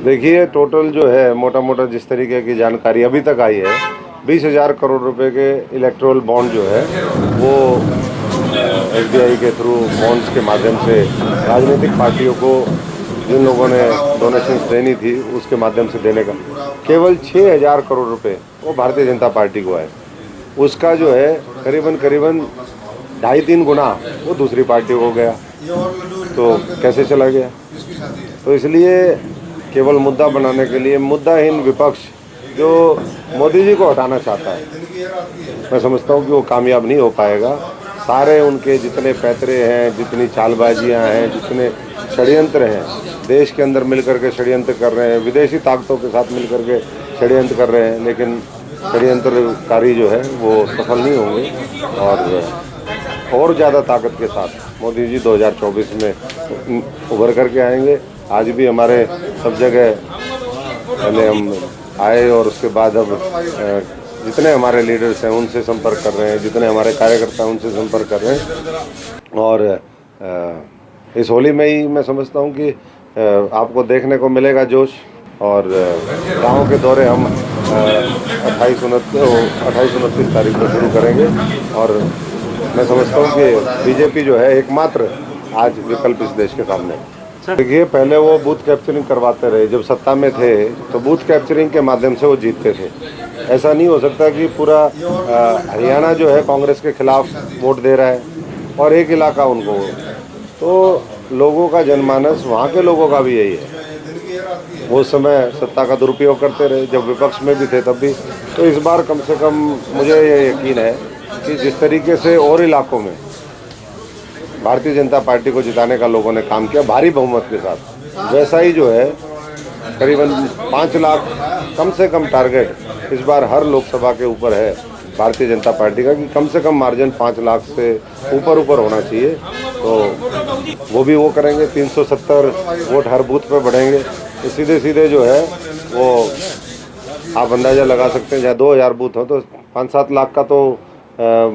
देखिए टोटल जो है मोटा मोटा जिस तरीके की जानकारी अभी तक आई है 20,000 करोड़ रुपए के इलेक्टोरल बॉन्ड जो है वो एसबीआई के थ्रू बॉन्ड्स के माध्यम से राजनीतिक पार्टियों को जिन लोगों ने डोनेशंस देनी थी उसके माध्यम से देने का केवल 6,000 करोड़ रुपए वो भारतीय जनता पार्टी को है। उसका जो है करीबन 2.5-3 गुना वो दूसरी पार्टियों को गया। तो कैसे चला गया? तो इसलिए केवल मुद्दा बनाने के लिए मुद्दाहीन विपक्ष जो मोदी जी को हटाना चाहता है, मैं समझता हूँ कि वो कामयाब नहीं हो पाएगा। सारे उनके जितने पैतरे हैं, जितनी चालबाजियाँ हैं, जितने षड्यंत्र हैं, देश के अंदर मिलकर के षड्यंत्र कर रहे हैं, विदेशी ताकतों के साथ मिलकर के षड्यंत्र कर रहे हैं, लेकिन षड्यंत्रकारी जो है वो सफल नहीं होंगे और ज़्यादा ताकत के साथ मोदी जी 2024 में उभर करके आएंगे। आज भी हमारे सब जगह पहले हम आए और उसके बाद अब जितने हमारे लीडर्स हैं उनसे संपर्क कर रहे हैं, जितने हमारे कार्यकर्ता हैं उनसे संपर्क कर रहे हैं। और इस होली में ही मैं समझता हूं कि आपको देखने को मिलेगा जोश। और गाँव के दौरे हम 28-29 तारीख को शुरू करेंगे। और मैं समझता हूं कि बीजेपी जो है एकमात्र आज विकल्प इस देश के सामने है। देखिए पहले वो बूथ कैप्चरिंग करवाते रहे, जब सत्ता में थे तो बूथ कैप्चरिंग के माध्यम से वो जीतते थे। ऐसा नहीं हो सकता कि पूरा हरियाणा जो है कांग्रेस के खिलाफ वोट दे रहा है और एक इलाका उनको। तो लोगों का जनमानस, वहाँ के लोगों का भी यही है। वो समय सत्ता का दुरुपयोग करते रहे, जब विपक्ष में भी थे तब भी। तो इस बार कम से कम मुझे ये यकीन है कि जिस तरीके से और इलाकों में भारतीय जनता पार्टी को जिताने का लोगों ने काम किया भारी बहुमत के साथ, वैसा ही जो है करीबन 5 लाख कम से कम टारगेट इस बार हर लोकसभा के ऊपर है भारतीय जनता पार्टी का, कि कम से कम मार्जिन 5 लाख से ऊपर होना चाहिए। तो वो भी वो करेंगे। 370 वोट हर बूथ पे बढ़ेंगे। तो सीधे सीधे जो है वो आप अंदाज़ा लगा सकते हैं, जहाँ 2000 बूथ हो तो 5-7 लाख का तो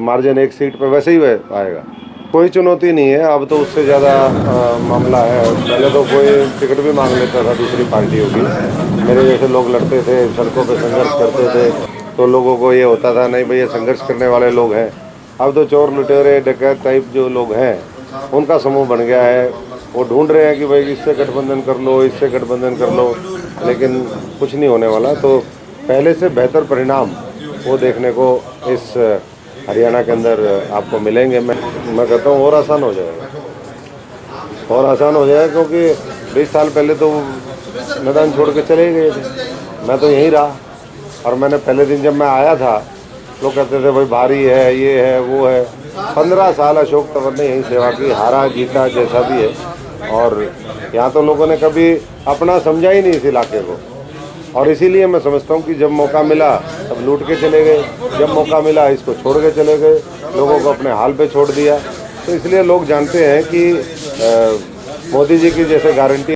मार्जिन एक सीट पे वैसे ही आएगा। कोई चुनौती नहीं है, अब तो उससे ज़्यादा मामला है। पहले तो कोई टिकट भी मांग लेता था दूसरी पार्टियों की, मेरे जैसे लोग लड़ते थे, सड़कों पे संघर्ष करते थे, तो लोगों को ये होता था नहीं भैया संघर्ष करने वाले लोग हैं। अब तो चोर लुटेरे डकैत टाइप जो लोग हैं उनका समूह बन गया है। वो ढूंढ रहे हैं कि भाई इससे गठबंधन कर लो, इससे गठबंधन कर लो, लेकिन कुछ नहीं होने वाला। तो पहले से बेहतर परिणाम वो देखने को इस हरियाणा के अंदर आपको मिलेंगे। मैं कहता हूँ और आसान हो जाएगा, क्योंकि 20 साल पहले तो मैदान छोड़ के चले गए थे। मैं तो यहीं रहा और मैंने पहले दिन जब मैं आया था लोग कहते थे भाई भारी है, ये है, वो है। 15 साल अशोक तंवर ने यहीं सेवा की, हारा जीता जैसा भी है। और यहाँ तो लोगों ने कभी अपना समझा ही नहीं इस इलाके को। और इसीलिए मैं समझता हूँ कि जब मौका मिला तब लूट के चले गए, जब मौका मिला इसको छोड़ के चले गए, लोगों को अपने हाल पे छोड़ दिया। तो इसलिए लोग जानते हैं कि मोदी जी की जैसे गारंटी